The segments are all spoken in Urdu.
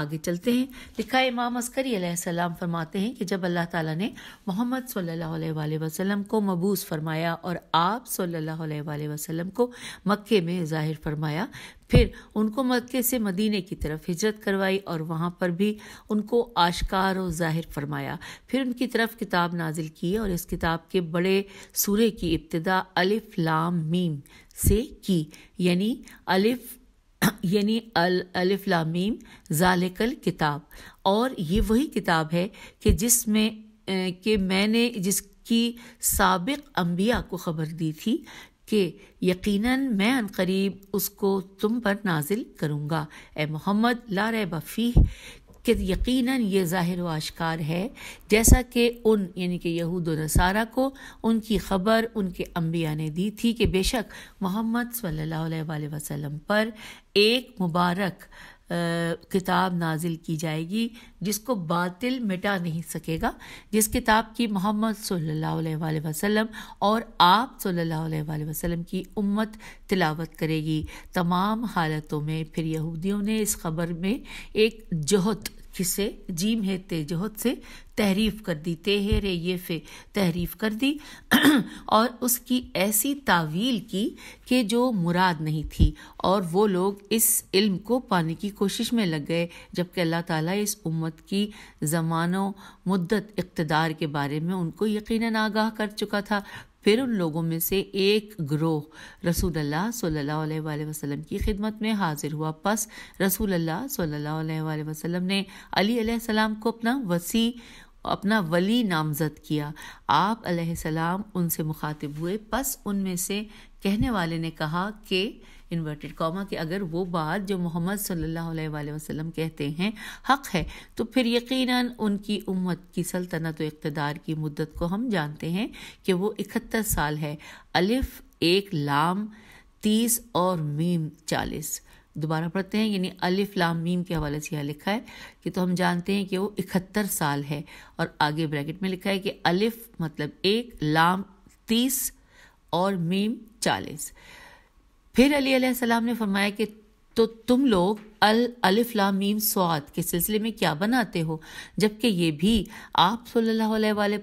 آگے چلتے ہیں. لکھا ہے امام عسکری علیہ السلام فرماتے ہیں کہ جب اللہ تعالیٰ نے محمد صلی اللہ علیہ وآلہ وسلم کو مبعوث فرمایا اور آپ صلی اللہ علیہ وآلہ وسلم کو مکے میں ظاہر فرمایا، پھر ان کو مکے سے مدینے کی طرف ہجرت کروائی اور وہاں پر بھی ان کو آشکار و ظاہر فرمایا، پھر ان کی طرف کتاب نازل کی اور اس کتاب کے بڑے سورے کی ابتدا الف لام میم سے کی، یعنی الف لام میم ذالک الکتاب. اور یہ وہی کتاب ہے کہ میں نے جس کی سابق انبیاء کو خبر دی تھی کہ یقیناً میں عنقریب اس کو تم پر نازل کروں گا. اے محمد لا ریب فیہ، کہ یقیناً یہ ظاہر و آشکار ہے جیسا کہ یعنی کہ یہود و نصارہ کو ان کی خبر ان کے انبیاء نے دی تھی کہ بے شک محمد صلی اللہ علیہ وآلہ وسلم پر ایک مبارک کتاب نازل کی جائے گی جس کو باطل مٹا نہیں سکے گا، جس کتاب کی محمد صلی اللہ علیہ وآلہ وسلم اور آپ صلی اللہ علیہ وآلہ وسلم کی امت تلاوت کرے گی تمام حالتوں میں. پھر یہودیوں نے اس خبر میں ایک جہت کسے جیم ہے تے جہت سے تحریف کر دی، تے ہے رے یہ فے تحریف کر دی اور اس کی ایسی تعویل کی کہ جو مراد نہیں تھی، اور وہ لوگ اس علم کو پانے کی کوشش میں لگ گئے جبکہ اللہ تعالیٰ اس امت کی زمان و مدت اقتدار کے بارے میں ان کو یقیناً آگاہ کر چکا تھا. پھر ان لوگوں میں سے ایک گروہ رسول اللہ صلی اللہ علیہ وآلہ وسلم کی خدمت میں حاضر ہوا. پس رسول اللہ صلی اللہ علیہ وآلہ وسلم نے علی علیہ السلام کو اپنا ولی نامزد کیا. آپ علیہ السلام ان سے مخاطب ہوئے. پس ان میں سے کہنے والے نے کہا کہ انورٹڈ کاما کہ اگر وہ بات جو محمد صلی اللہ علیہ وآلہ وسلم کہتے ہیں حق ہے تو پھر یقیناً ان کی امت کی سلطنت و اقتدار کی مدت کو ہم جانتے ہیں کہ وہ 71 سال ہے. الف 1 لام 30 اور میم 40. دوبارہ پڑھتے ہیں، یعنی الف لام میم کے حوالے سے یہاں لکھا ہے کہ تو ہم جانتے ہیں کہ وہ 71 سال ہے، اور آگے بریکٹ میں لکھا ہے کہ الف مطلب 1 لام 30 اور میم 40. پھر علی علیہ السلام نے فرمایا کہ تو تم لوگ الف لام میم صاد کے سلسلے میں کیا بناتے ہو جبکہ یہ بھی آپ صلی اللہ علیہ وآلہ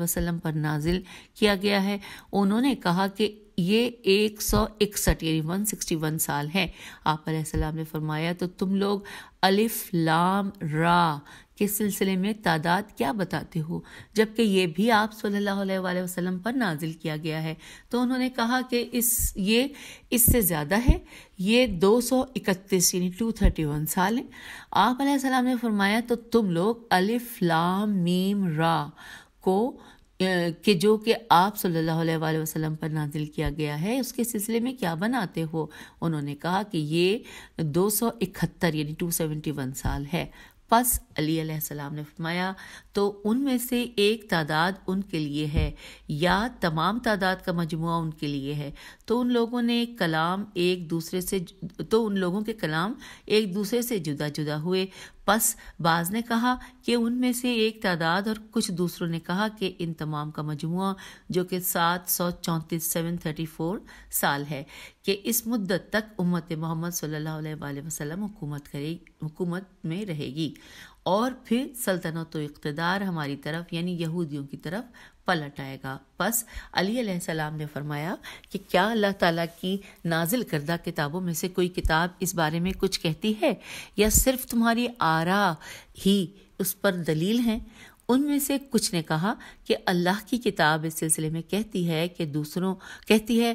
وسلم پر نازل کیا گیا ہے. انہوں نے کہا کہ یہ 161 یعنی 161 سال ہے. آپ علیہ السلام نے فرمایا تو تم لوگ الف لام را کے سلسلے میں تعداد کیا بتاتے ہو جبکہ یہ بھی آپ صلی اللہ علیہ وآلہ وسلم پر نازل کیا گیا ہے. تو انہوں نے کہا کہ یہ اس سے زیادہ ہے، یہ 231 یعنی 231 سال ہیں. آپ علیہ السلام نے فرمایا تو تم لوگ الف لام میم را کو کہ جو کہ آپ صلی اللہ علیہ وآلہ وسلم پر نازل کیا گیا ہے اس کے سلسلے میں کیا بناتے ہو. انہوں نے کہا کہ یہ 271 یعنی 271 سال ہے. پس علی علیہ السلام نے فرمایا تو ان میں سے ایک تعداد ان کے لیے ہے یا تمام تعداد کا مجموعہ ان کے لیے ہے. تو ان لوگوں کے کلام ایک دوسرے سے جدا جدا ہوئے. پس بعض نے کہا کہ ان میں سے ایک تعداد اور کچھ دوسروں نے کہا کہ ان تمام کا مجموعہ جو کہ 734 سال ہے کہ اس مدت تک امت محمد صلی اللہ علیہ وآلہ وسلم حکومت میں رہے گی اور پھر سلطنت و اقتدار ہماری طرف یعنی یہودیوں کی طرف پلٹ آئے گا. پس علی علیہ السلام نے فرمایا کہ کیا اللہ تعالیٰ کی نازل کردہ کتابوں میں سے کوئی کتاب اس بارے میں کچھ کہتی ہے یا صرف تمہاری آراء ہی اس پر دلیل ہیں؟ ان میں سے کچھ نے کہا کہ اللہ کی کتاب اس سلسلے میں کہتی ہے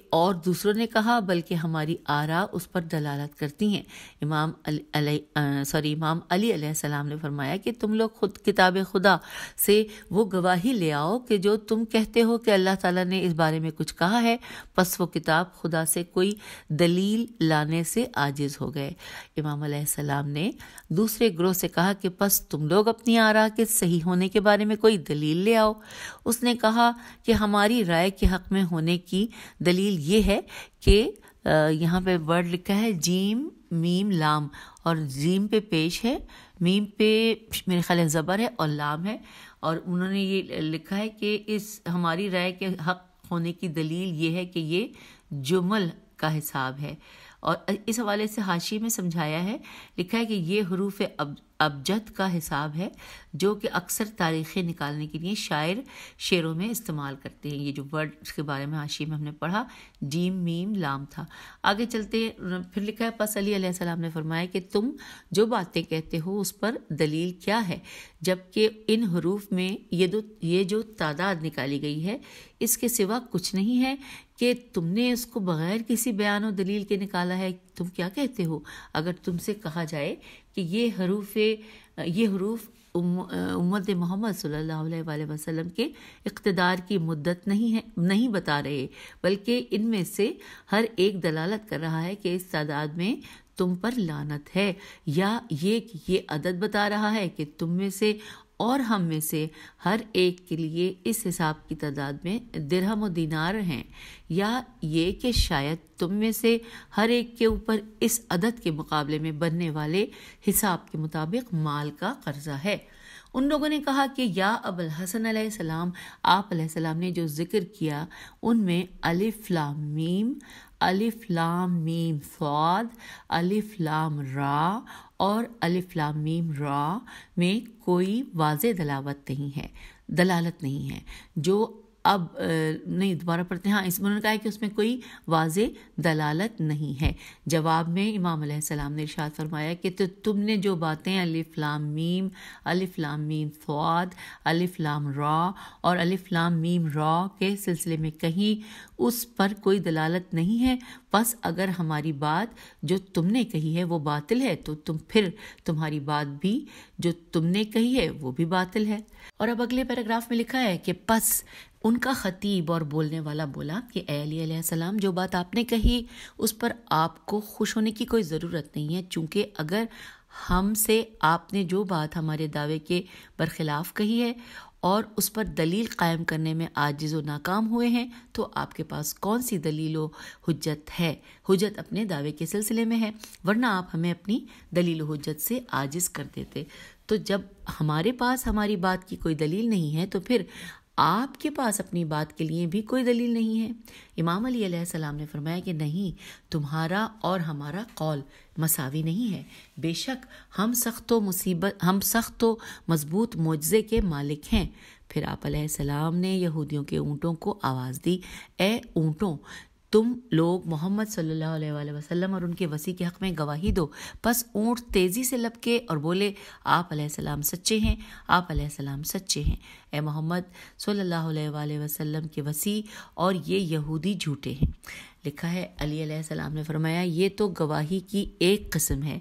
اور دوسروں نے کہا بلکہ ہماری آراء اس پر دلالت کرتی ہیں. امام علی علیہ السلام نے فرمایا کہ تم لوگ خود کتاب خدا سے وہ گواہی لے آؤ کہ جو تم کہتے ہو کہ اللہ تعالیٰ نے اس بارے میں کچھ کہا ہے. پس وہ کتاب خدا سے کوئی دلیل لانے سے عاجز ہو گئے. امام علیہ السلام نے دوسرے گروہ سے کہا کہ پس تم لوگ اپنی آراء کے صحیح ہونے کے بارے میں کوئی دلیل لے آؤ. اس نے کہا کہ ہماری رائے کے حق میں ہونے کی دلیل یہ ہے کہ یہاں پہ ورڈ لکھا ہے جیم میم لام اور جیم پہ پیش ہے، میم پہ میرے خیال ہے زبر ہے اور لام ہے، اور انہوں نے یہ لکھا ہے کہ اس ہماری رائے کے حق ہونے کی دلیل یہ ہے کہ یہ جمل کا حساب ہے اور اس حوالے سے حاشی میں سمجھایا ہے، لکھا ہے کہ یہ حروف ابجد کا حساب ہے جو کہ اکثر تاریخیں نکالنے کے لیے شاعر شعروں میں استعمال کرتے ہیں. یہ جو ورڈ اس کے بارے میں حاشی میں ہم نے پڑھا جیم میم لام تھا. آگے چلتے پھر لکھا ہے پس علی علیہ السلام نے فرمایا کہ تم جو باتیں کہتے ہو اس پر دلیل کیا ہے، جبکہ ان حروف میں یہ جو تعداد نکالی گئی ہے اس کے سوا کچھ نہیں ہے کہ تم نے اس کو بغیر کسی بیان و دلیل کے نکالا ہے. تم کیا کہتے ہو؟ اگر تم سے کہا جائے کہ یہ حروف امت محمد صلی اللہ علیہ وآلہ وسلم کے اقتدار کی مدت نہیں بتا رہے، بلکہ ان میں سے ہر ایک دلالت کر رہا ہے کہ اس تعداد میں تم پر لعنت ہے، یا یہ کہ یہ عدد بتا رہا ہے کہ تم میں سے اور ہم میں سے ہر ایک کے لیے اس حساب کی تعداد میں درہم و دینار ہیں، یا یہ کہ شاید تم میں سے ہر ایک کے اوپر اس عدد کے مقابلے میں بننے والے حساب کے مطابق مال کا قرضہ ہے. ان لوگوں نے کہا کہ یا ابو الحسن علیہ السلام، آپ علیہ السلام نے جو ذکر کیا ان میں الف لام میم صاد، الف لام را اور الف لام میم را میں کوئی واضح دلالت نہیں ہے جو اب نہیں دوبارہ پڑھتے ہیں. اس میں انہوں نے کہا ہے کہ اس میں کوئی واضح دلالت نہیں ہے. جواب میں امام علیہ السلام نے ارشاد فرمایا کہ تم نے جو باتیں الف لام میم صاد، الف لام را اور الف لام میم را کے سلسلے میں کہیں اس پر کوئی دلالت نہیں ہے. پس اگر ہماری بات جو تم نے کہی ہے وہ باطل ہے تو پھر تمہاری بات بھی جو تم نے کہی ہے وہ بھی باطل ہے. اور اب اگلے پیراگراف میں لکھا ہے کہ پس ان کا خطیب اور بولنے والا بولا کہ اے علی علیہ السلام، جو بات آپ نے کہی اس پر آپ کو خوش ہونے کی کوئی ضرورت نہیں ہے، چونکہ اگر ہم سے آپ نے جو بات ہمارے دعوے کے برخلاف کہی ہے اور اس پر دلیل قائم کرنے میں عاجز و ناکام ہوئے ہیں تو آپ کے پاس کون سی دلیل و حجت ہے؟ حجت اپنے دعوے کے سلسلے میں ہے، ورنہ آپ ہمیں اپنی دلیل و حجت سے عاجز کر دیتے. تو جب ہمارے پاس ہماری بات کی کوئی دلیل نہیں ہے تو پھر آپ کے پاس اپنی بات کے لیے بھی کوئی دلیل نہیں ہے. امام علی علیہ السلام نے فرمایا کہ نہیں، تمہارا اور ہمارا قول مساوی نہیں ہے. بے شک ہم سخت و مضبوط معجزے کے مالک ہیں. پھر آپ علیہ السلام نے یہودیوں کے اونٹوں کو آواز دی، اے اونٹوں، تم لوگ محمد صلی اللہ علیہ وآلہ وسلم اور ان کے وصی کے حق میں گواہی دو. پس اونٹ تیزی سے لپکے اور بولے، آپ علیہ السلام سچے ہیں، آپ علیہ السلام سچے ہیں. اے محمد صلی اللہ علیہ وآلہ وسلم کے وصی اور یہ یہودی جھوٹے ہیں. لکھا ہے علی علیہ السلام نے فرمایا، یہ تو گواہی کی ایک قسم ہے.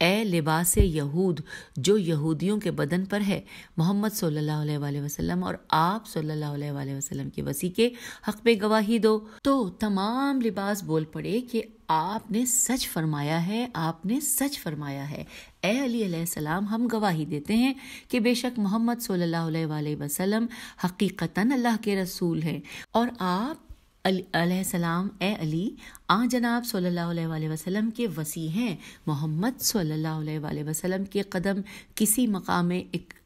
اے لباس یہود جو یہودیوں کے بدن پر ہے، محمد صلی اللہ علیہ وآلہ وسلم اور آپ صلی اللہ علیہ وآلہ وسلم کے وصی کے حق میں گواہی دو. تو تمام لباس بول پڑے کہ آپ نے سچ فرمایا ہے، آپ نے سچ فرمایا ہے. اے علی علیہ السلام، ہم گواہی دیتے ہیں کہ بے شک محمد صلی اللہ علیہ وآلہ وسلم حقیقتاً اللہ کے رسول ہیں، اور آپ علیہ السلام اے علی جناب صلی اللہ علیہ وآلہ وسلم کے وصی ہیں. محمد صلی اللہ علیہ وآلہ وسلم کے قدم کسی مقام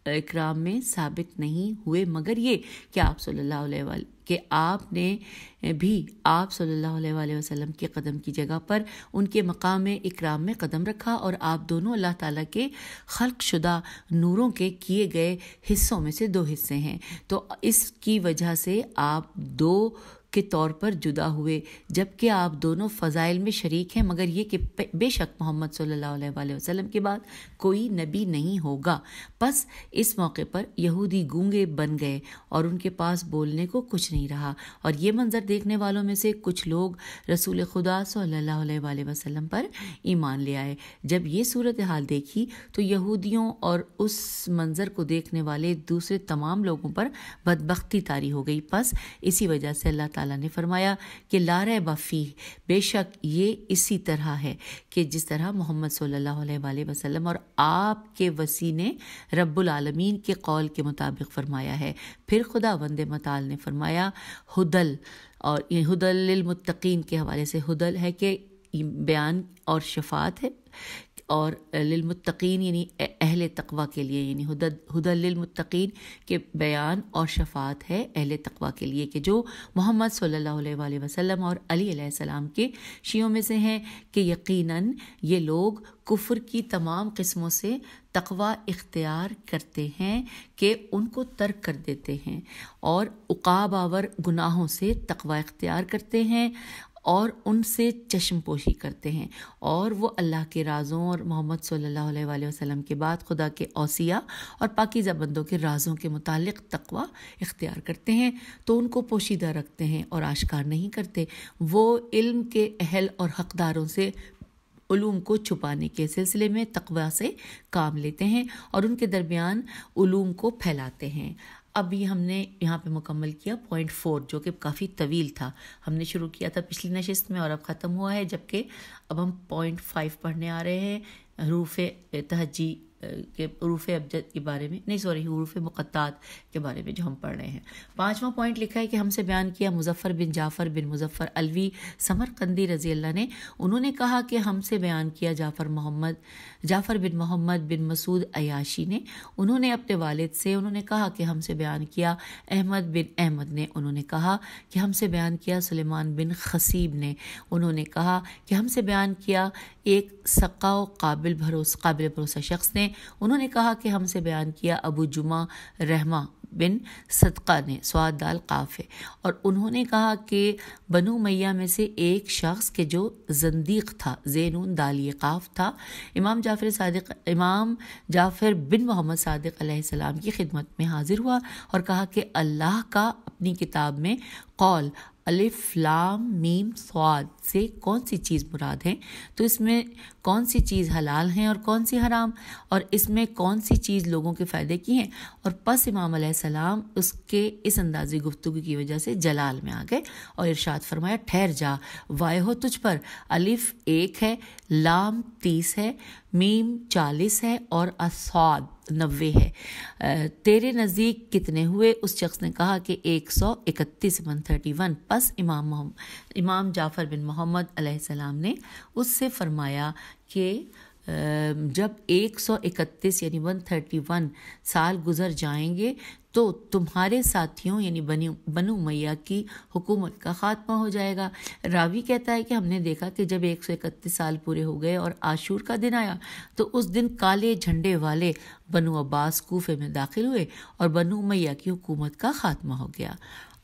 اکرام میں ثابت نہیں ہوئے مگر یہ کہ آپ صلی اللہ علیہ وآلہ کہ آپ نے بھی آپ صلی اللہ علیہ وآلہ وسلم کے قدم کی جگہ پر ان کے مقام اکرام میں قدم رکھا، اور آپ دونوں اللہ تعالیٰ کے خلق شدہ نوروں کے کیے گئے حصوں میں سے دو حصے ہیں. تو اس کی وجہ سے آپ دو کے طور پر جدا ہوئے، جبکہ آپ دونوں فضائل میں شریک ہیں، مگر یہ کہ بے شک محمد صلی اللہ علیہ وآلہ وسلم کے بعد کوئی نبی نہیں ہوگا. پس اس موقع پر یہودی گونگے بن گئے اور ان کے پاس بولنے کو کچھ نہیں رہا، اور یہ منظر دیکھنے والوں میں سے کچھ لوگ رسول خدا صلی اللہ علیہ وآلہ وسلم پر ایمان لے آئے. جب یہ صورتحال دیکھی تو یہودیوں اور اس منظر کو دیکھنے والے دوسرے تمام لوگوں پر بدبختی طاری ہو گئی. پس اسی وجہ سے اللہ تعالیٰ نے فرمایا کہ لا ریب فیہ، بے شک یہ اسی طرح ہے کہ جس طرح محمد صلی اللہ علیہ وآلہ وسلم اور آپ کے وصی نے رب العالمین کے قول کے مطابق فرمایا ہے. پھر خداوند متعال نے فرمایا ہدل، اور یہ ہدل للمتقین کے حوالے سے ہدل ہے کہ بیان اور شفاعت ہے، اور للمتقین یعنی اہل تقوی کے لیے، یعنی ہدی للمتقین کے بیان اور شفاعت ہے اہل تقوی کے لیے کہ جو محمد صلی اللہ علیہ وآلہ وسلم اور علی علیہ السلام کے شیعوں میں سے ہیں، کہ یقیناً یہ لوگ کفر کی تمام قسموں سے تقوی اختیار کرتے ہیں کہ ان کو ترک کر دیتے ہیں، اور عقاب آور گناہوں سے تقوی اختیار کرتے ہیں اور ان سے چشم پوشی کرتے ہیں، اور وہ اللہ کے رازوں اور محمد صلی اللہ علیہ وآلہ وسلم کے بعد خدا کے اوصیاء اور پاکیزہ بندوں کے رازوں کے متعلق تقوی اختیار کرتے ہیں، تو ان کو پوشیدہ رکھتے ہیں اور آشکار نہیں کرتے۔ وہ علم کے اہل اور حقداروں سے علوم کو چھپانے کے سلسلے میں تقوی سے کام لیتے ہیں اور ان کے درمیان علوم کو پھیلاتے ہیں۔ اب یہ ہم نے یہاں پہ مکمل کیا پوائنٹ 4، جو کہ کافی طویل تھا، ہم نے شروع کیا تھا پچھلی نشست میں اور اب ختم ہوا ہے، جبکہ اب ہم پوائنٹ 5 پڑھنے آ رہے ہیں، حروف تہجی کے حروف ابجد کے بارے میں، حروف مقطعات کے بارے میں جو ہم پڑھ رہے ہیں۔ 5واں پوائنٹ لکھا ہے کہ ہم سے بیان کیا مظفر بن جعفر بن مظفر الوی سمرقندی رضی اللہ نے، انہوں نے کہا کہ ہم سے بیان کیا جعفر بن محمد بن مسعود عیاشی نے، انہوں نے اپنے والد سے، انہوں نے کہا کہ ہم سے بیان کیا احمد بن احمد نے، انہوں نے کہا کہ ہم سے بیان کیا سلیمان بن خصیب نے، انہوں نے کہا کہ ہم سے بیان کیا ایک ثقہ و قابل بھروسہ شخص نے، انہوں نے کہا کہ ہم سے بیان کیا ابو جمعہ رحمہ بن صدقہ نے، سواد دال قاف ہے، اور انہوں نے کہا کہ بنو امیہ میں سے ایک شخص کے جو زندیق تھا، زینون دالی قاف تھا، امام جعفر بن محمد صادق علیہ السلام کی خدمت میں حاضر ہوا اور کہا کہ اللہ کا اپنی کتاب میں قول الف لام میم صاد سے کون سی چیز مراد ہے، تو اس میں کون سی چیز حلال ہیں اور کون سی حرام، اور اس میں کون سی چیز لوگوں کے فائدے کی ہیں، اور پس امام علیہ السلام اس کے اس اندازی گفتگو کی وجہ سے جلال میں آ گئے اور ارشاد فرمایا ٹھہر جا، وائے ہو تجھ پر، الف 1 ہے، لام 30 ہے، میم 40 ہے اور الصاد 90 ہے، تیرے نزدیک کتنے ہوئے؟ اس شخص نے کہا کہ 131 131۔ پس امام جعفر بن محمد علیہ السلام نے اس سے فرمایا کہ جب 131 یعنی 131 سال گزر جائیں گے تو تمہارے ساتھیوں یعنی بنو امیہ کی حکومت کا خاتمہ ہو جائے گا۔ راوی کہتا ہے کہ ہم نے دیکھا کہ جب 131 سال پورے ہو گئے اور عاشور کا دن آیا تو اس دن کالے جھنڈے والے بنو عباس کوفے میں داخل ہوئے اور بنو امیہ کی حکومت کا خاتمہ ہو گیا۔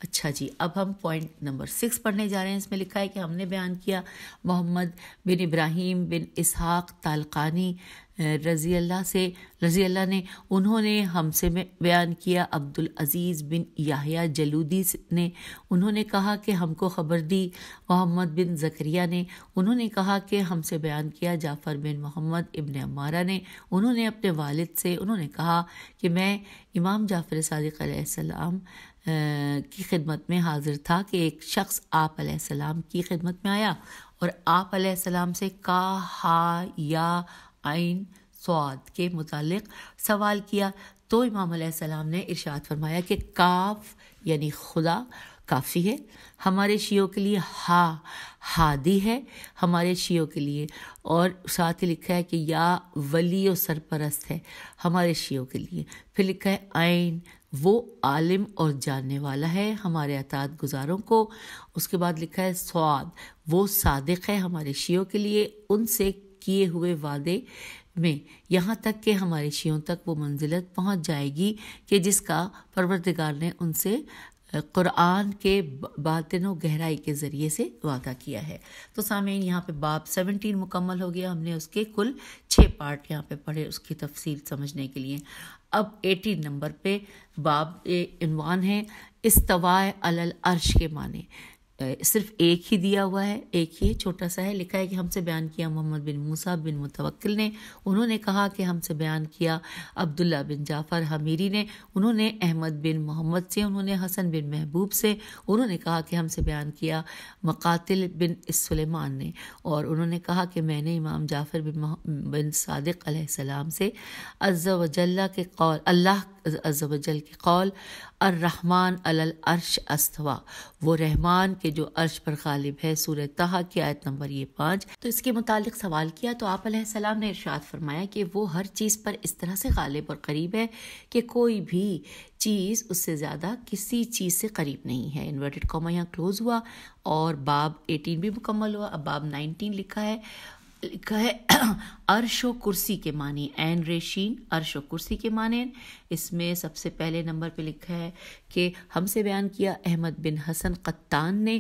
اچھا جی، اب ہم پوائنٹ نمبر 6 پڑھنے جا رہے ہیں۔ اس میں لکھا ہے کہ ہم نے بیان کیا محمد بن ابراہیم بن اسحاق تالقانی رضی اللہ نے، انہوں نے ہم سے بیان کیا عبدالعزیز بن یحییٰ جلودی نے، انہوں نے کہا کہ ہم کو خبر دی محمد بن زکریا نے، انہوں نے کہا کہ ہم سے بیان کیا جعفر بن محمد ابن عمارہ نے، انہوں نے اپنے والد سے، انہوں نے کہا کہ میں امام جعفر صادق علیہ السلام کی خدمت میں حاضر تھا کہ ایک شخص آپ علیہ السلام کی خدمت میں آیا اور آپ علیہ السلام سے کا ہا یا عین صاد کے متعلق سوال کیا، تو امام علیہ السلام نے ارشاد فرمایا کہ کاف یعنی خدا کافی ہے ہمارے شیعوں کے لیے، ہا ہادی ہے ہمارے شیعوں کے لیے، اور ساتھ ہی لکھا ہے کہ یا ولی و سرپرست ہے ہمارے شیعوں کے لیے، پھر لکھا ہے عین وہ عالم اور جاننے والا ہے ہمارے اطاعت گزاروں کو، اس کے بعد لکھا ہے صاد وہ صادق ہے ہمارے شیعوں کے لیے ان سے کیے ہوئے وعدے میں، یہاں تک کہ ہمارے شیعوں تک وہ منزلت پہنچ جائے گی کہ جس کا پروردگار نے ان سے قرآن کے باطن و گہرائی کے ذریعے سے وعدہ کیا ہے۔ تو سامعین، یہاں پہ باب 17 مکمل ہو گیا، ہم نے اس کے کل 6 پارٹ یہاں پہ پڑھے اس کی تفصیل سمجھنے کے لیے۔ اب 18 نمبر پہ باب عنوان ہے استواء علی العرش کے معنی، صرف ایک ہی دیا ہوا ہے، ایک ہی چھوٹا سا ہے، لکھا ہے کہ ہم سے بیان کیا محمد بن موسیٰ بن متوکل نے، انہوں نے کہا کہ ہم سے بیان کیا عبداللہ بن جعفر حمیری نے، انہوں نے احمد بن محمد سے، انہوں نے حسن بن محبوب سے، انہوں نے کہا کہ ہم سے بیان کیا مقاتل بن سلیمان نے، اور انہوں نے کہا کہ میں نے امام جعفر بن صادق علیہ السلام سے عز و جل کے قول عز و جل کے قول الرحمن علی العرش استوا، وہ رحمان کے جو عرش پر غالب ہے، سورہ طہ کی آیت نمبر 5۔ تو اس کے متعلق سوال کیا تو آپ علیہ السلام نے ارشاد فرمایا کہ وہ ہر چیز پر اس طرح سے غالب اور قریب ہے کہ کوئی بھی چیز اس سے زیادہ کسی چیز سے قریب نہیں ہے۔ انورٹڈ کاما یہاں کلوز ہوا اور باب 18 بھی مکمل ہوا۔ اب باب 19 لکھا ہے عرش و کرسی کے معنی، عین ریشین عرش و کرسی کے معنی۔ اس میں سب سے پہلے نمبر پہ لکھا ہے کہ ہم سے بیان کیا احمد بن حسن قطان نے،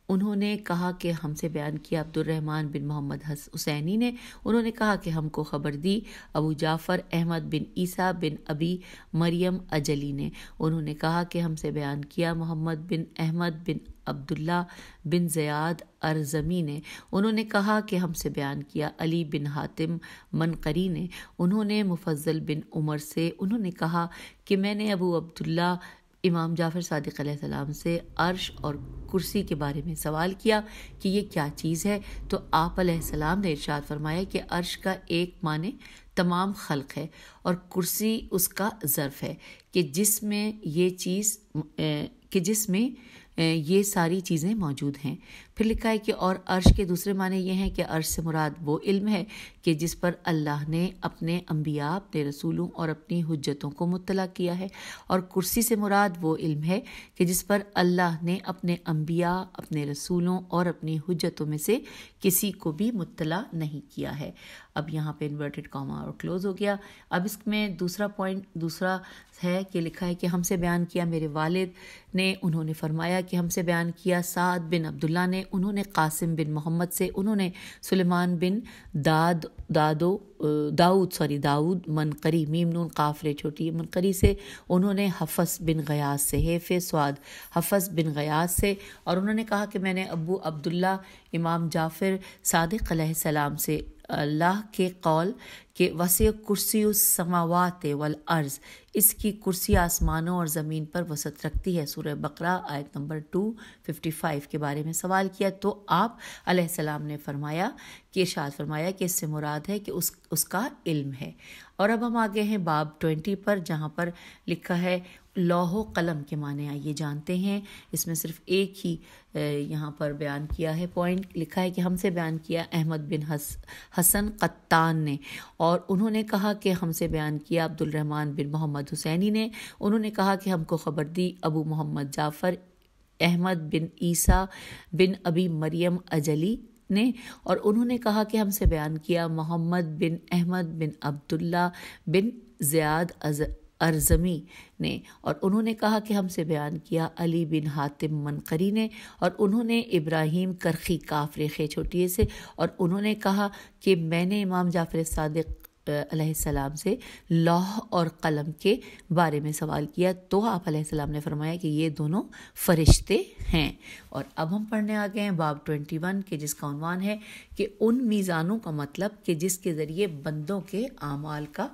انہوں نے کہا کہ ہم سے بیان کیا عبد الرحمن بن محمد حسینی نے، انہوں نے کہا کہ ہم کو خبر دی ابو جعفر احمد بن عیسیٰ بن ابی مریم اجلی نے، انہوں نے کہا کہ ہم سے بیان کیا محمد بن احمد بن عبداللہ بن زیاد ارزمی نے، انہوں نے کہا کہ ہم سے بیان کیا علی بن حاتم منقری نے، انہوں نے مفضل بن عمر سے، انہوں نے کہا کہ میں نے ابو عبداللہ امام جعفر صادق علیہ السلام سے عرش اور کرسی کے بارے میں سوال کیا کہ یہ کیا چیز ہے، تو آپ علیہ السلام نے ارشاد فرمایا کہ عرش کا ایک معنی تمام خلق ہے اور کرسی اس کا ظرف ہے کہ جس میں یہ ساری چیزیں موجود ہیں۔ پھر لکھا ہے کہ اور عرش کے دوسرے معنی یہ ہیں کہ عرش سے مراد وہ علم ہے کہ جس پر اللہ نے اپنے انبیاء، اپنے رسولوں اور اپنی حجتوں کو مطلع کیا ہے، اور کرسی سے مراد وہ علم ہے کہ جس پر اللہ نے اپنے انبیاء، اپنے رسولوں اور اپنی حجتوں میں سے کسی کو بھی مطلع نہیں کیا ہے۔ اب یہاں پہ انورٹڈ کاما اور کلوز ہو گیا۔ اب اس میں دوسرا ہے کہ لکھا ہے کہ ہم سے بیان کیا میرے والد نے، انہوں نے فرمایا کہ ہم سے بیان کیا سعد بن عبداللہ نے، انہوں نے قاسم بن محمد سے، انہوں نے سلیمان بن داؤد منقری میم نون قاف رے چھوٹی منقری سے، انہوں نے حفص بن غیاث سے، حفص بن غیاث سے، اور انہوں نے کہا کہ میں نے ابو عبداللہ امام جعفر صادق علیہ السلام سے اللہ کے قول کہ وسع کرسی السماوات والارض، اس کی کرسی آسمانوں اور زمین پر وسعت رکھتی ہے، سورہ بقرہ آیت نمبر 255 کے بارے میں سوال کیا تو آپ علیہ السلام نے ارشاد فرمایا کہ اس سے مراد ہے کہ اس کا علم ہے۔ اور اب ہم آگے ہیں باب 20 پر، جہاں پر لکھا ہے لوح و قلم کے معنی آئیے جانتے ہیں۔ اس میں صرف ایک ہی یہاں پر بیان کیا ہے پوائنٹ، لکھا ہے کہ ہم سے بیان کیا احمد بن حسن قطان نے، اور انہوں نے کہا کہ ہم سے بیان کیا عبد الرحمن بن محمد حسینی نے، انہوں نے کہا کہ ہم کو خبر دی ابو محمد جعفر احمد بن عیسیٰ بن ابی مریم اجلی نے، اور انہوں نے کہا کہ ہم سے بیان کیا محمد بن احمد بن عبداللہ بن زیاد ارزمی نے، اور انہوں نے کہا کہ ہم سے بیان کیا علی بن حاتم منقری نے، اور انہوں نے ابراہیم کرخی کاف ریخے چھوٹیے سے، اور انہوں نے کہا کہ میں نے امام جعفر صادق علیہ السلام سے لوح اور قلم کے بارے میں سوال کیا تو آپ علیہ السلام نے فرمایا کہ یہ دونوں فرشتے ہیں۔ اور اب ہم پڑھنے آگئے ہیں باب 21 کے، جس کا عنوان ہے کہ ان میزانوں کا مطلب کہ جس کے ذریعے بندوں کے اعمال کا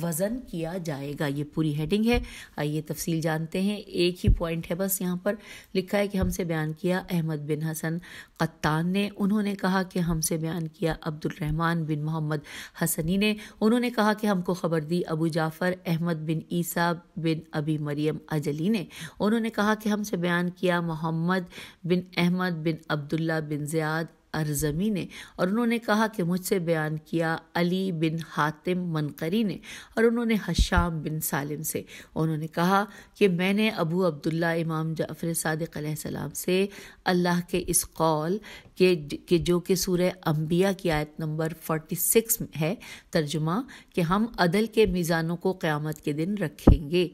وزن کیا جائے گا، یہ پوری ہیڈنگ ہے۔ آئیے تفصیل جانتے ہیں، ایک ہی پوائنٹ ہے بس یہاں پر لکھا ہے کہ ہم سے بیان کیا احمد بن حسن قطان نے، انہوں نے کہا کہ ہم سے بیان کیا عبد الرحمن بن محمد حسنی نے، انہوں نے کہا کہ ہم کو خبر دی ابو جعفر احمد بن عیسیٰ بن ابی مریم اجلی نے، انہوں نے کہا کہ ہم سے بیان کیا محمد بن احمد بن عبداللہ بن زیاد ارزمی نے، اور انہوں نے کہا کہ مجھ سے بیان کیا علی بن حاتم منقری نے، اور انہوں نے حشام بن سالم سے، انہوں نے کہا کہ میں نے ابو عبداللہ امام جعفر صادق علیہ السلام سے اللہ کے اس قول کہ جو کہ سورہ انبیاء کی آیت نمبر 46 ہے ترجمہ، کہ ہم عدل کے میزانوں کو قیامت کے دن رکھیں گے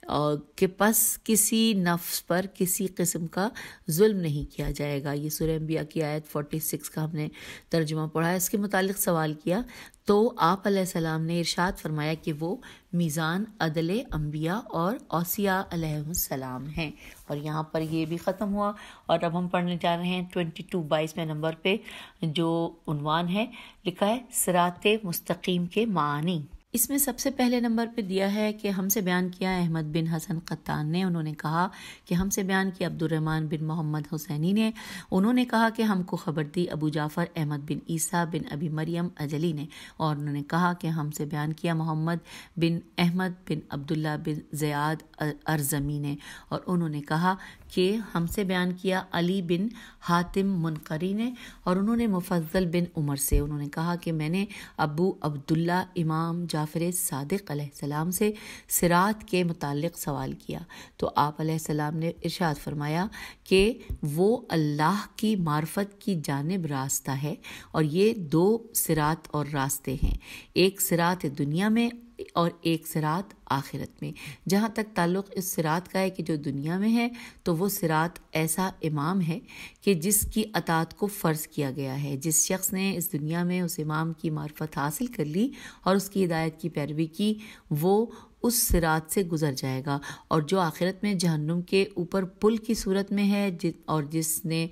اور کہ پس کسی نفس پر کسی قسم کا ظلم نہیں کیا جائے گا، یہ سورہ انبیاء کی آیت 46 کا ہم نے ترجمہ پڑھا۔ اس کے متعلق سوال کیا تو آپ علیہ السلام نے ارشاد فرمایا کہ وہ میزان عدل انبیاء اور اوصیاء علیہ السلام ہیں۔ اور یہاں پر یہ بھی ختم ہوا، اور اب ہم پڑھنے جا رہے ہیں 22 نمبر پہ، جو عنوان ہے لکھا ہے صراط مستقیم کے معانی۔ اس میں سب سے پہلے نمبر پہ دیا ہے کہ ہم سے بیان کیا احمد بن حسن قطان نے، انہوں نے کہا کہ ہم سے بیان کیا عبد الرحمن بن محمد حسینی نے، انہوں نے کہا کہ ہم کو خبر دی ابو جعفر احمد بن عیسیٰ بن ابی مریم اجلی نے، اور انہوں نے کہا کہ ہم سے بیان کیا محمد بن احمد بن عبداللہ بن زیاد ارزمی نے، اور انہوں نے کہا کہ ہم سے بیان کیا علی بن حاتم منقری نے، اور انہوں نے مفضل بن عمر سے، انہوں نے کہا کہ میں نے ابو عبداللہ امام جعفر صادق علیہ السلام سے صراط کے متعلق سوال کیا، تو آپ علیہ السلام نے ارشاد فرمایا کہ وہ اللہ کی معرفت کی جانب راستہ ہے، اور یہ 2 صراط اور راستے ہیں، ایک صراط دنیا میں اور ایک صراط آخرت میں۔ جہاں تک تعلق اس صراط کا ہے کہ جو دنیا میں ہے، تو وہ صراط ایسا امام ہے کہ جس کی اطاعت کو فرض کیا گیا ہے، جس شخص نے اس دنیا میں اس امام کی معرفت حاصل کر لی اور اس کی ہدایت کی پیروی کی، وہ اس صراط سے گزر جائے گا، اور جو آخرت میں جہنم کے اوپر پل کی صورت میں ہے اور جس نے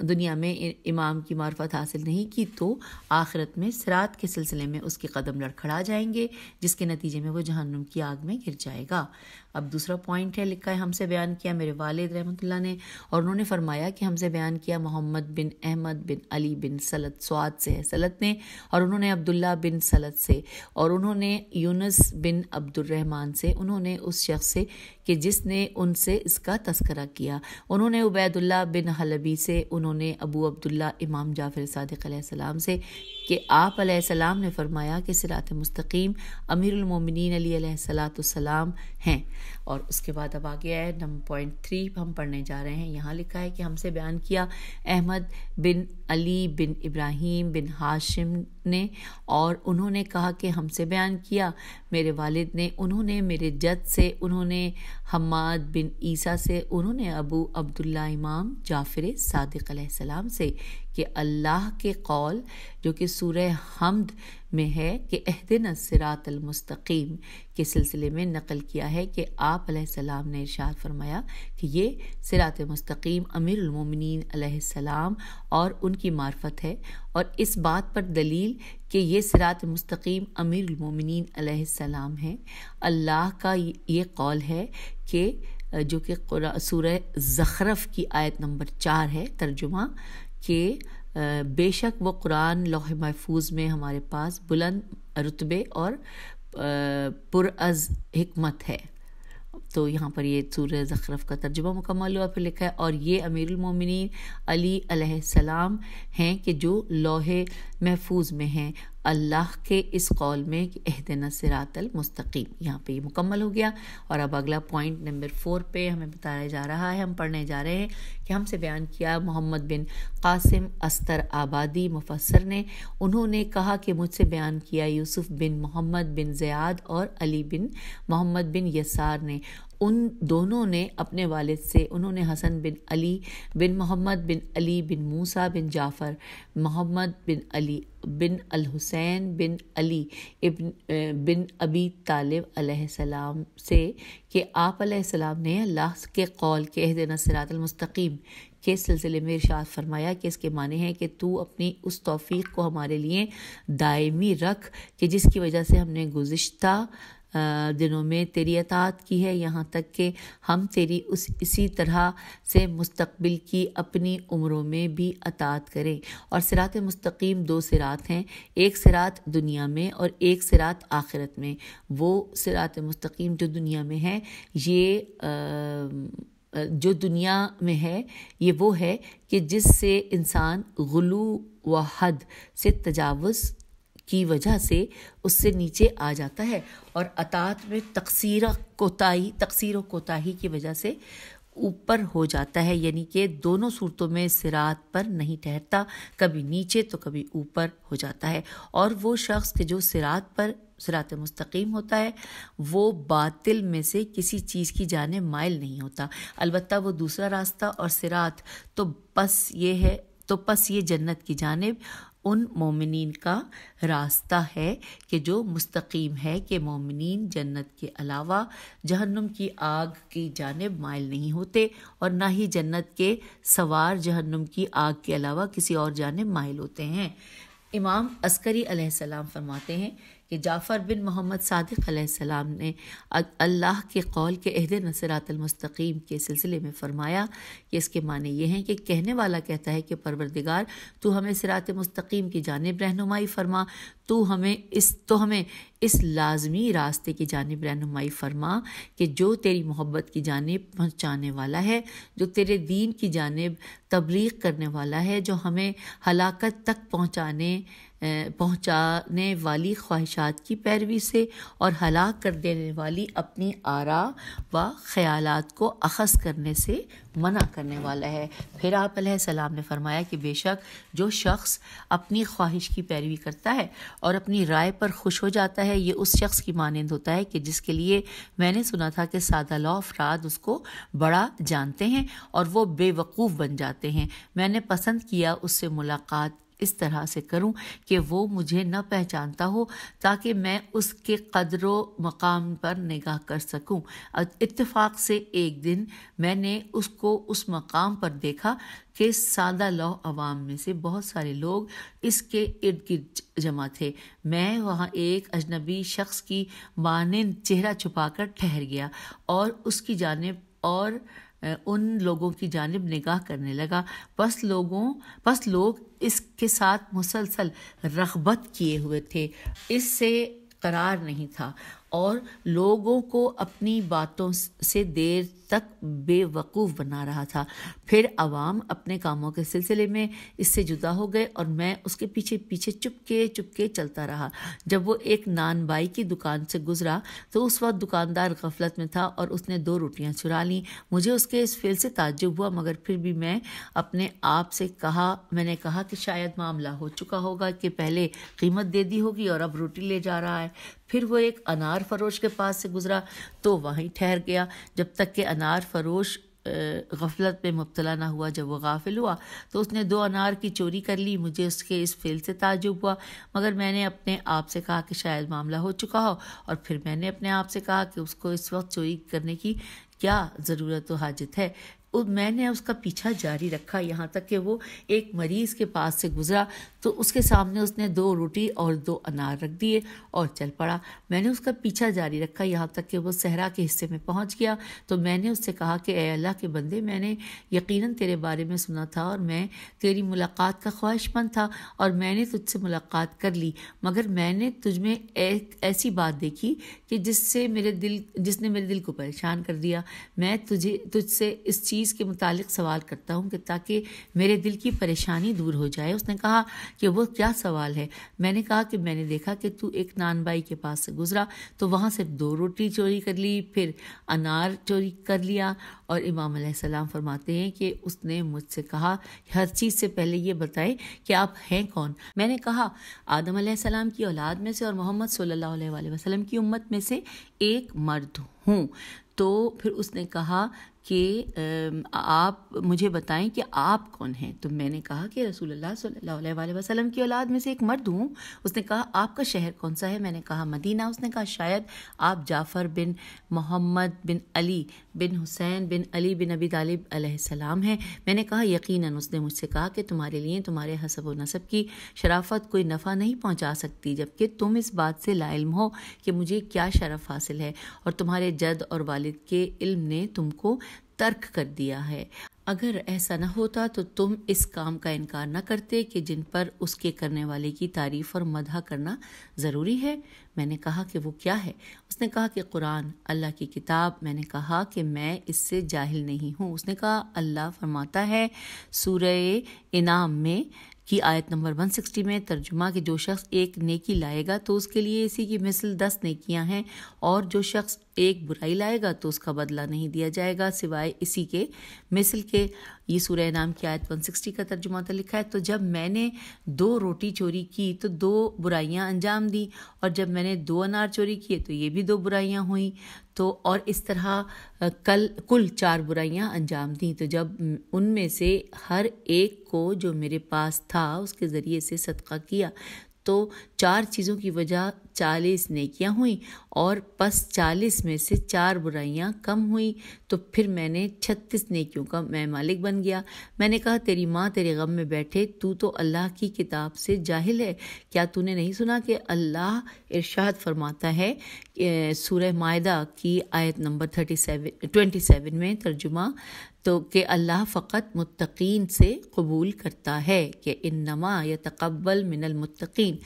دنیا میں امام کی معرفت حاصل نہیں کی، تو آخرت میں صراط کے سلسلے میں اس کے قدم لڑکھڑا جائیں گے، جس کے نتیجے میں وہ جہنم کی آگ میں گر جائے گا۔ اب دوسرا پوائنٹ ہے، لکھا ہے ہم سے بیان کیا میرے والد رحمۃ اللہ نے، اور انہوں نے فرمایا کہ ہم سے بیان کیا محمد بن احمد بن علی بن سلط، سواد سے ہے سلط نے، اور انہوں نے عبداللہ بن سلط سے، اور انہوں نے یونس بن عبد الرحمن سے، انہوں نے اس شخص سے کہ جس نے ان سے اس کا تذکرہ کیا، انہوں نے عبید اللہ بن حلبی سے، انہوں نے ابو عبداللہ امام جعفر صادق علیہ السلام سے کہ آپ علیہ السلام نے فرمایا کہ صراط مستقیم امیر المومنین علی علیہ السلام ہیں۔ اور اس کے بعد اب آگے ہے پوائنٹ 3 ہم پڑھنے جا رہے ہیں۔ یہاں لکھا ہے کہ ہم سے بیان کیا احمد بن علی بن ابراہیم بن ہاشم نے، اور انہوں نے کہا کہ ہم سے بیان کیا میرے والد نے، انہوں نے میرے جد سے، انہوں نے حماد بن عیسیٰ سے، انہوں نے ابو عبداللہ امام جعفر صادق علیہ السلام سے کہ اللہ کے قول جو کہ سورہ حمد میں ہے کہ اہدنا الصراط المستقیم کے سلسلے میں نقل کیا ہے کہ آپ علیہ السلام نے ارشاد فرمایا کہ یہ صراط مستقیم امیر المومنین علیہ السلام اور ان کی معرفت ہے، اور اس بات پر دلیل کہ یہ صراط مستقیم امیر المومنین علیہ السلام ہے، اللہ کا یہ قول ہے کہ جو کہ سورہ زخرف کی آیت نمبر 4 ہے، ترجمہ کہ بے شک وہ قرآن لوح محفوظ میں ہمارے پاس بلند رتبے اور پر از حکمت ہے۔ تو یہاں پر یہ سورہ زخرف کا ترجمہ مکمل ہوا، پھر لکھا ہے اور یہ امیر المومنین علی علیہ السلام ہیں کہ جو لوح محفوظ میں ہیں اللہ کے اس قول میں کہ اہدنا الصراط المستقیم۔ یہاں پہ یہ مکمل ہو گیا، اور اب اگلا پوائنٹ نمبر 4 پہ ہمیں بتایا جا رہا ہے، ہم پڑھنے جا رہے ہیں کہ ہم سے بیان کیا محمد بن قاسم استر آبادی مفسر نے، انہوں نے کہا کہ مجھ سے بیان کیا یوسف بن محمد بن زیاد اور علی بن محمد بن یسار نے، ان دونوں نے اپنے والد سے، انہوں نے حسن بن علی بن محمد بن علی بن موسیٰ بن جعفر محمد بن علی بن الحسین بن علی بن ابی طالب علیہ السلام سے کہ آپ علیہ السلام نے اللہ کے قول کے اہدنا الصراط المستقیم کے سلسلے میں ارشاد فرمایا کہ اس کے معنی ہے کہ تو اپنی اس توفیق کو ہمارے لیے دائمی رکھ کہ جس کی وجہ سے ہم نے گزشتہ دنوں میں تیری اطاعت کی ہے، یہاں تک کہ ہم تیری اسی طرح سے مستقبل کی اپنی عمروں میں بھی اطاعت کریں۔ اور صراط مستقیم 2 صراط ہیں، ایک صراط دنیا میں اور ایک صراط آخرت میں۔ وہ صراط مستقیم جو دنیا میں ہے، یہ جو دنیا میں ہے یہ وہ ہے کہ جس سے انسان غلو و حد سے تجاوز کی وجہ سے اس سے نیچے آ جاتا ہے، اور اطاعت میں تقصیر و کوتاہی کی وجہ سے اوپر ہو جاتا ہے، یعنی کہ دونوں صورتوں میں صراط پر نہیں ٹھہرتا، کبھی نیچے تو کبھی اوپر ہو جاتا ہے۔ اور وہ شخص کہ جو صراط مستقیم ہوتا ہے وہ باطل میں سے کسی چیز کی جانب مائل نہیں ہوتا، البتہ وہ دوسرا راستہ اور صراط تو پس یہ جنت کی جانب ان مومنین کا راستہ ہے کہ جو مستقیم ہے کہ مومنین جنت کے علاوہ جہنم کی آگ کی جانب مائل نہیں ہوتے، اور نہ ہی جنت کے سوار جہنم کی آگ کے علاوہ کسی اور جانب مائل ہوتے ہیں۔ امام عسکری علیہ السلام فرماتے ہیں کہ جعفر بن محمد صادق علیہ السلام نے اللہ کے قول کے اہدنا الصراط المستقیم کے سلسلے میں فرمایا کہ اس کے معنی یہ ہیں کہ کہنے والا کہتا ہے کہ پروردگار تو ہمیں صراط مستقیم کی جانب رہنمائی فرما، تو ہمیں اس لازمی راستے کی جانب رہنمائی فرما کہ جو تیری محبت کی جانب پہنچانے والا ہے، جو تیرے دین کی جانب تبلیغ کرنے والا ہے، جو ہمیں ہلاکت تک پہنچانے والی خواہشات کی پیروی سے اور ہلاک کر دینے والی اپنی آراء و خیالات کو اخذ کرنے سے منع کرنے والا ہے۔ پھر آپ علیہ السلام نے فرمایا کہ بے شک جو شخص اپنی خواہش کی پیروی کرتا ہے اور اپنی رائے پر خوش ہو جاتا ہے، یہ اس شخص کی مانند ہوتا ہے کہ جس کے لیے میں نے سنا تھا کہ سادہ لو افراد اس کو بڑا جانتے ہیں اور وہ بے وقوف بن جاتے ہیں۔ میں نے پسند کیا اس سے ملاقات اس طرح سے کروں کہ وہ مجھے نہ پہچانتا ہو، تاکہ میں اس کے قدر و مقام پر نگاہ کر سکوں۔ اتفاق سے ایک دن میں نے اس کو اس مقام پر دیکھا کہ سادہ لو عوام میں سے بہت سارے لوگ اس کے ارد گرد جمع تھے۔ میں وہاں ایک اجنبی شخص کی مانند چہرہ چھپا کر ٹھہر گیا اور اس کی جانب اور ان لوگوں کی جانب نگاہ کرنے لگا۔ پس لوگ اس کے ساتھ مسلسل رغبت کیے ہوئے تھے، اس سے قرار نہیں تھا اور لوگوں کو اپنی باتوں سے دیر تک بے وقوف بنا رہا تھا۔ پھر عوام اپنے کاموں کے سلسلے میں اس سے جدا ہو گئے اور میں اس کے پیچھے چپکے چلتا رہا۔ جب وہ ایک نان بائی کی دکان سے گزرا تو اس وقت دکاندار غفلت میں تھا اور اس نے 2 روٹیاں چرا لیں۔ مجھے اس کے اس فعل سے تعجب ہوا، مگر پھر بھی میں نے کہا کہ شاید معاملہ ہو چکا ہوگا کہ پہلے قیمت دے دی ہوگی اور اب روٹی لے جا رہا ہے۔ پھر وہ ایک انار فروش کے پاس سے گزرا تو وہیں ٹھہر گیا جب تک کہ انار فروش غفلت میں مبتلا نہ ہوا۔ جب وہ غافل ہوا تو اس نے 2 انار کی چوری کر لی۔ مجھے اس کے اس فعل سے تعجب ہوا، مگر میں نے اپنے آپ سے کہا کہ شاید معاملہ ہو چکا ہو، اور پھر میں نے اپنے آپ سے کہا کہ اس کو اس وقت چوری کرنے کی کیا ضرورت و حاجت ہے۔ میں نے اس کا پیچھا جاری رکھا یہاں تک کہ وہ ایک مریض کے پاس سے گزرا تو اس کے سامنے اس نے 2 روٹی اور 2 انار رکھ دیے اور چل پڑا۔ میں نے اس کا پیچھا جاری رکھا یہاں تک کہ وہ صحرا کے حصے میں پہنچ گیا تو میں نے اس سے کہا کہ اے اللہ کے بندے، میں نے یقیناً تیرے بارے میں سنا تھا اور میں تیری ملاقات کا خواہش مند تھا اور میں نے تجھ سے ملاقات کر لی، مگر میں نے تجھ میں ایک ایسی بات دیکھی کہ جس نے میرے دل کو پریشان کر دیا۔ میں تجھ سے اس چیز کے متعلق سوال کرتا ہوں کہ تاکہ میرے دل کی پریشانی دور ہو جائے۔ اس نے کہا کہ وہ کیا سوال ہے؟ میں نے کہا کہ میں نے دیکھا کہ تو ایک نان بائی کے پاس سے گزرا تو وہاں سے 2 روٹی چوری کر لی، پھر انار چوری کر لیا، اور امام علیہ السلام فرماتے ہیں کہ اس نے مجھ سے کہا ہر چیز سے پہلے یہ بتائے کہ آپ ہیں کون؟ میں نے کہا آدم علیہ السلام کی اولاد میں سے اور محمد صلی اللہ علیہ وآلہ وسلم کی امت میں سے ایک مرد ہوں۔ تو پھر اس نے کہا کہ آپ مجھے بتائیں کہ آپ کون ہیں؟ تو میں نے کہا کہ رسول اللہ صلی اللہ علیہ وآلہ وسلم کی اولاد میں سے ایک مرد ہوں۔ اس نے کہا آپ کا شہر کون سا ہے؟ میں نے کہا مدینہ۔ اس نے کہا شاید آپ جعفر بن محمد بن علی بن حسین بن علی بن ابی طالب علیہ السلام ہیں۔ میں نے کہا یقیناً۔ اس نے مجھ سے کہا کہ تمہارے لیے تمہارے حسب و نسب کی شرافت کوئی نفع نہیں پہنچا سکتی، جبکہ تم اس بات سے لا علم ہو کہ مجھے کیا شرف حاصل ہے، اور تمہارے جد اور والد کے علم نے تم کو ترک کر دیا ہے۔ اگر ایسا نہ ہوتا تو تم اس کام کا انکار نہ کرتے کہ جن پر اس کے کرنے والے کی تعریف اور مدح کرنا ضروری ہے۔ میں نے کہا کہ وہ کیا ہے؟ اس نے کہا کہ قرآن، اللہ کی کتاب۔ میں نے کہا کہ میں اس سے جاہل نہیں ہوں۔ اس نے کہا اللہ فرماتا ہے سورہ انعام میں کی آیت نمبر 160 میں ترجمہ کہ جو شخص ایک نیکی لائے گا تو اس کے لیے اسی کی مثل 10 نیکیاں ہیں، اور جو شخص ایک برائی لائے گا تو اس کا بدلہ نہیں دیا جائے گا سوائے اسی کے مثل کے۔ یہ سورہ انعام کی آیت 160 کا ترجمہ تو لکھا ہے۔ تو جب میں نے 2 روٹی چوری کی تو 2 برائیاں انجام دیں، اور جب میں نے 2 انار چوری کیے تو یہ بھی 2 برائیاں ہوئیں، تو اور اس طرح کل 4 برائیاں انجام دیں۔ تو جب ان میں سے ہر ایک کو جو میرے پاس تھا اس کے ذریعے سے صدقہ کیا تو 4 چیزوں کی وجہ 40 نیکیاں ہوئیں اور پس 40 میں سے 4 برائیاں کم ہوئیں، تو پھر میں نے 36 نیکیوں کا میں مالک بن گیا۔ میں نے کہا تیری ماں تیرے غم میں بیٹھے، تو اللہ کی کتاب سے جاہل ہے، کیا تو نے نہیں سنا کہ اللہ ارشاد فرماتا ہے سورہ مائدہ کی آیت نمبر 27 میں ترجمہ تو کہ اللہ فقط متقین سے قبول کرتا ہے، کہ انما یتقبل من المتقین۔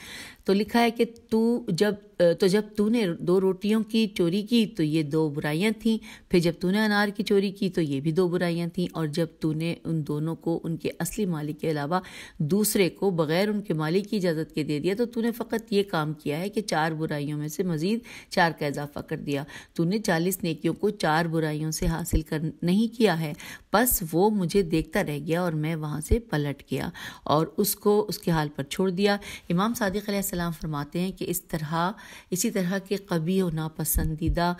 تو لکھا ہے کہ جب تو نے 2 روٹیوں کی چوری کی تو یہ 2 برائیاں تھیں، پھر جب تو نے انار کی چوری کی تو یہ بھی 2 برائیاں تھیں، اور جب تو نے ان دونوں کو ان کے اصلی مالک کے علاوہ دوسرے کو بغیر ان کے مالک کی اجازت کے دے دیا تو نے فقط یہ کام کیا ہے کہ 4 برائیوں میں سے مزید 4 کا اضافہ کر دیا۔ تو نے 40 نیکیوں کو 4 برائیوں سے حاصل نہیں کیا ہے۔ بس وہ مجھے دیکھتا رہ گیا اور میں وہاں سے پلٹ گیا اور اس کو اس کے حال پر چھوڑ دیا۔ امام صادق علیہ السلام فرماتے ہیں کہ اسی طرح کے قبیح و ناپسندیدہ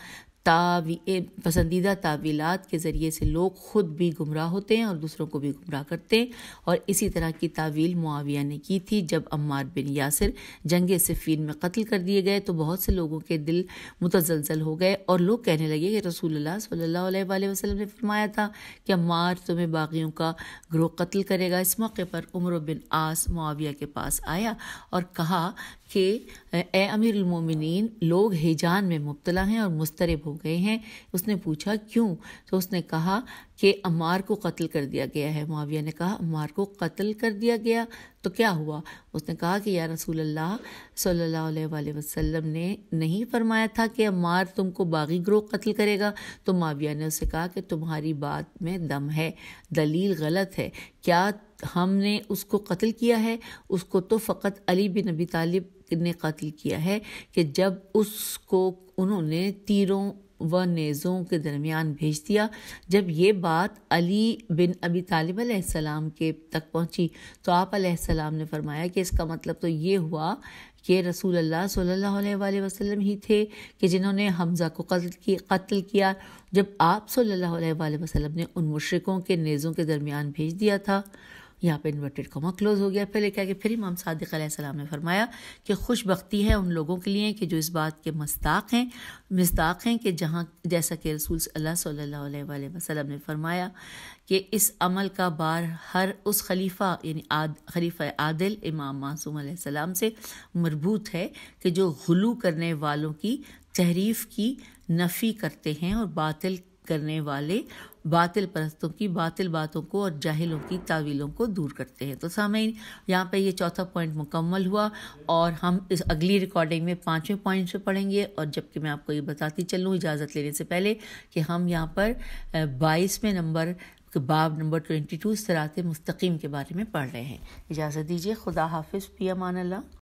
تعویلات کے ذریعے سے لوگ خود بھی گمراہ ہوتے ہیں اور دوسروں کو بھی گمراہ کرتے ہیں، اور اسی طرح کی تعویل معاویہ نے کی تھی۔ جب عمار بن یاسر جنگ صفین میں قتل کر دیے گئے تو بہت سے لوگوں کے دل متزلزل ہو گئے اور لوگ کہنے لگے کہ رسول اللہ صلی اللہ علیہ وآلہ وسلم نے فرمایا تھا کہ عمار تمہیں باغیوں کا گروہ قتل کرے گا۔ اس موقع پر عمرو بن عاص معاویہ کے پاس آیا اور کہا کہ اے امیر المومنین، لوگ ہیجان میں مبتلا ہیں اور مضطرب ہو گئے ہیں۔ اس نے پوچھا کیوں؟ تو اس نے کہا کہ عمار کو قتل کر دیا گیا ہے۔ معاویہ نے کہا عمار کو قتل کر دیا گیا تو کیا ہوا؟ اس نے کہا کہ یا رسول اللہ صلی اللہ علیہ وآلہ وسلم نے نہیں فرمایا تھا کہ عمار تم کو باغی گروہ قتل کرے گا؟ تو معاویہ نے اسے کہا کہ تمہاری بات میں دم ہے، دلیل غلط ہے۔ کیا ہم نے اس کو قتل کیا ہے؟ اس کو تو فقط علی بن ابی طالب نے قتل کیا ہے کہ جب اس کو انہوں نے تیروں و نیزوں کے درمیان بھیج دیا۔ جب یہ بات علی بن ابی طالب علیہ السلام کے تک پہنچی تو آپ علیہ السلام نے فرمایا کہ اس کا مطلب تو یہ ہوا کہ رسول اللہ صلی اللہ علیہ وآلہ وسلم ہی تھے کہ جنہوں نے حمزہ کو قتل کیا جب آپ صلی اللہ علیہ وآلہ وسلم نے ان مشرکوں کے نیزوں کے درمیان بھیج دیا تھا۔ یہاں پہ انورٹڈ کاما کلوز ہو گیا۔ پہلے کہا کہ پھر امام صادق علیہ السلام نے فرمایا کہ خوش بختی ہے ان لوگوں کے لیے کہ جو اس بات کے مصداق ہیں کہ جہاں جیسا کہ رسول اللہ صلی اللہ علیہ وآلہ وسلم نے فرمایا کہ اس عمل کا بار ہر اس خلیفہ یعنی خلیفہ عادل امام معصوم علیہ السلام سے مربوط ہے کہ جو غلو کرنے والوں کی تحریف کی نفی کرتے ہیں اور باطل کرنے والے باطل پرستوں کی باطل باتوں کو اور جاہلوں کی تعویلوں کو دور کرتے ہیں۔ تو سامعین، یہاں پہ یہ 4تھا پوائنٹ مکمل ہوا اور ہم اس اگلی ریکارڈنگ میں 5ویں پوائنٹ سے پڑھیں گے، اور جبکہ میں آپ کو یہ بتاتی چلوں اجازت لینے سے پہلے کہ ہم یہاں پر 22ویں نمبر باب نمبر 22 صراط مستقیم کے بارے میں پڑھ رہے ہیں۔ اجازت دیجیے، خدا حافظ، فی امان اللہ۔